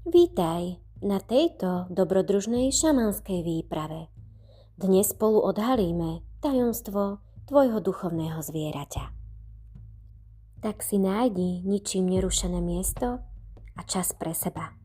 Vítaj na tejto dobrodružnej šamanskej výprave. Dnes spolu odhalíme tajomstvo tvojho duchovného zvieraťa. Tak si nájdi ničím nerušené miesto a čas pre seba.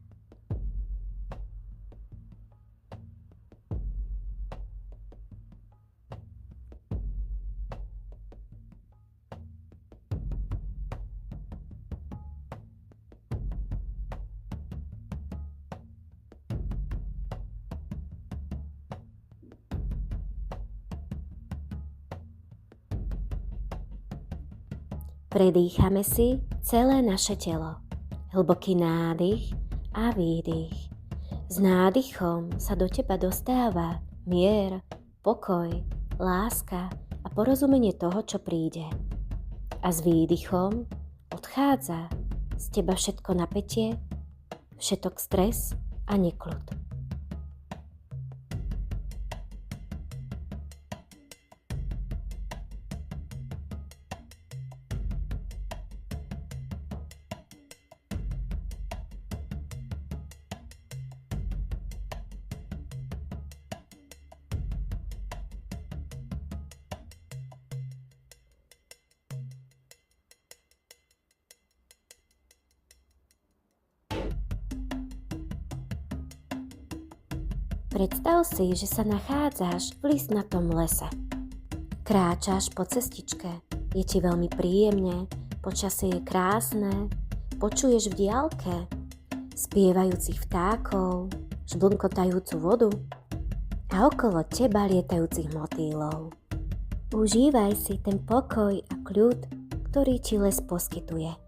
Predýchame si celé naše telo. Hlboký nádych a výdych. S nádychom sa do teba dostáva mier, pokoj, láska a porozumenie toho, čo príde. A s výdychom odchádza z teba všetko napätie, všetok stres a nekľud. Predstav si, že sa nachádzaš v listnatom lese. Kráčaš po cestičke, je ti veľmi príjemne, počasie je krásne, počuješ v diaľke spievajúcich vtákov, žblnkotajúcu vodu a okolo teba lietajúcich motýlov. Užívaj si ten pokoj a kľud, ktorý ti les poskytuje.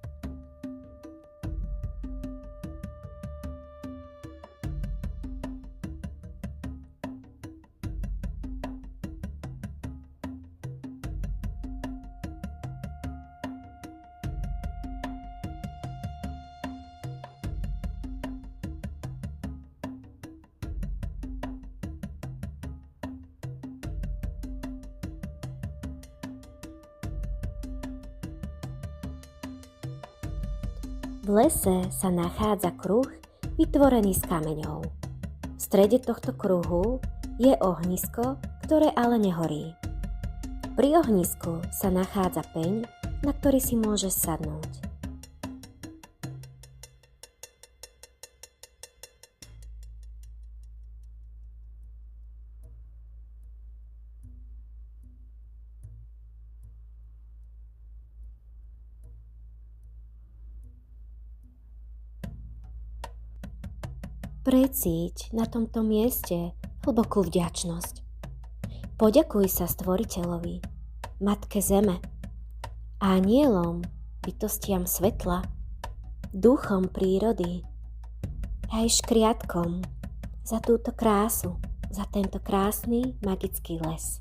V lese sa nachádza kruh vytvorený z kameňov. V strede tohto kruhu je ohnisko, ktoré ale nehorí. Pri ohnisku sa nachádza peň, na ktorý si môžeš sadnúť. Precíť na tomto mieste hlbokú vďačnosť. Poďakuj sa Stvoriteľovi, Matke Zeme, anielom, bytostiam svetla, duchom prírody, aj škriatkom za túto krásu, za tento krásny magický les.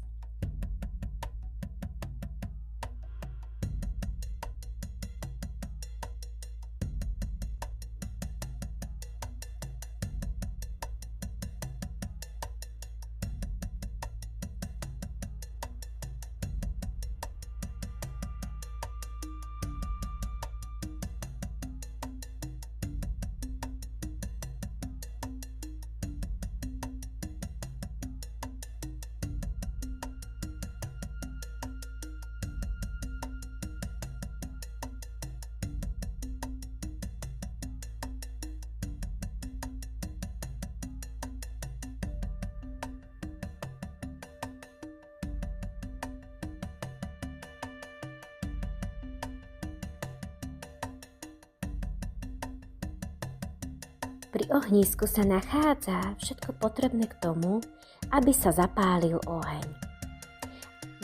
Pri ohnisku sa nachádza všetko potrebné k tomu, aby sa zapálil oheň.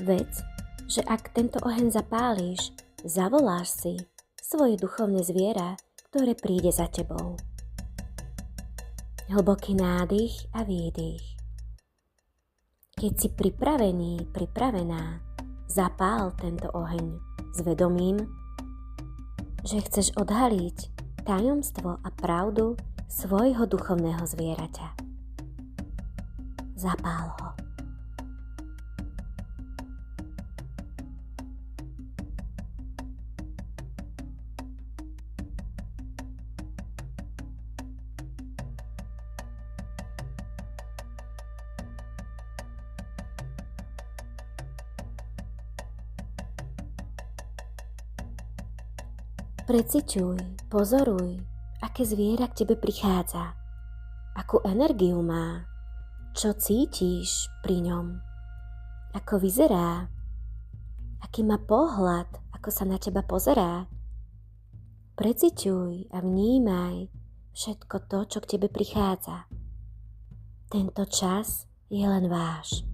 Vec, že ak tento oheň zapálíš, zavoláš si svoje duchovné zviera, ktoré príde za tebou. Hlboký nádych a výdych. Keď si pripravený, pripravená, zapál tento oheň s vedomím, že chceš odhaliť tajomstvo a pravdu svojho duchovného zvieraťa. Zapál ho. Preciťuj, pozoruj, aké zviera k tebe prichádza, akú energiu má, čo cítiš pri ňom, ako vyzerá, aký má pohľad, ako sa na teba pozerá. Preciťuj a vnímaj všetko to, čo k tebe prichádza. Tento čas je len váš.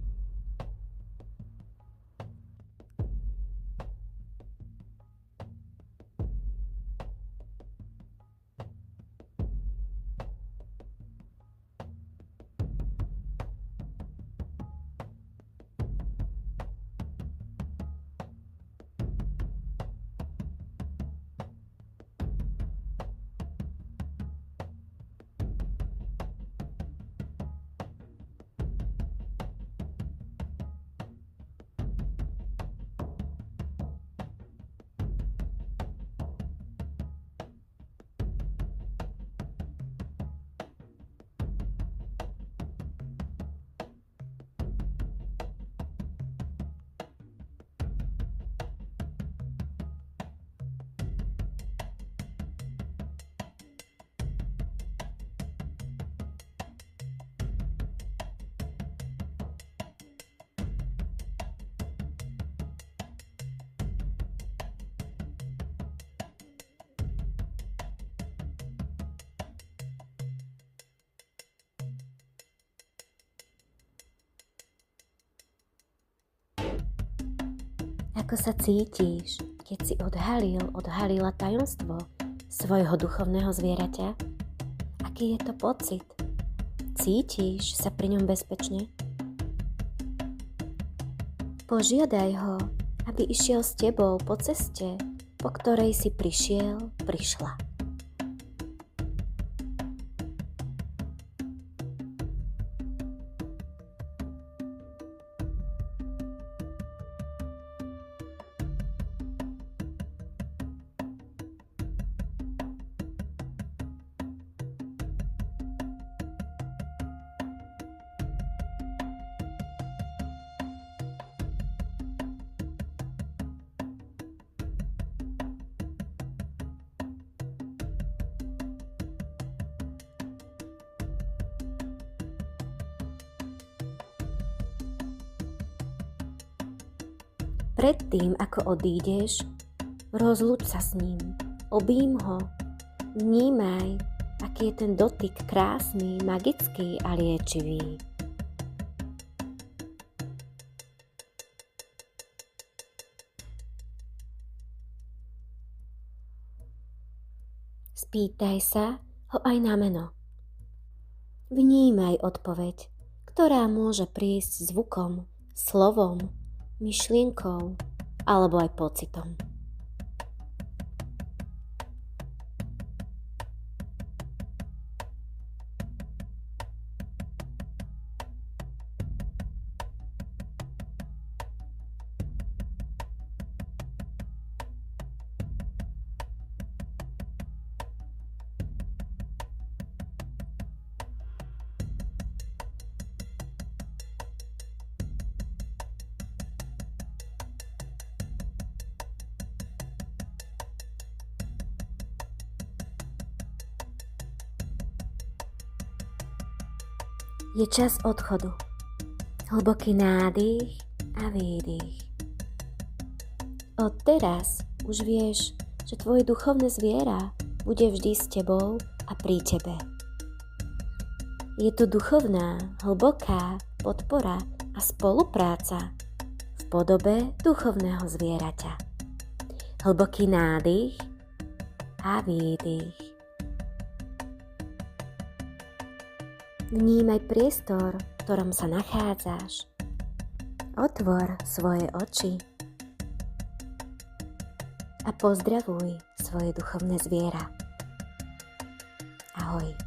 Ako sa cítiš, keď si odhalila tajomstvo svojho duchovného zvieraťa? Aký je to pocit? Cítiš sa pri ňom bezpečne? Požiadaj ho, aby išiel s tebou po ceste, po ktorej si prišla. Predtým, ako odídeš, rozlúč sa s ním, objím ho, vnímaj, aký je ten dotyk krásny, magický a liečivý. Spýtaj sa ho aj na meno. Vnímaj odpoveď, ktorá môže prísť zvukom, slovom, myšlienkou alebo aj pocitom. Je čas odchodu. Hlboký nádych a výdych. Od teraz už vieš, že tvoje duchovné zviera bude vždy s tebou a pri tebe. Je to duchovná, hlboká podpora a spolupráca v podobe duchovného zvieraťa. Hlboký nádych a výdych. Vnímaj priestor, v ktorom sa nachádzaš. Otvor svoje oči a pozdravuj svoje duchovné zviera. Ahoj.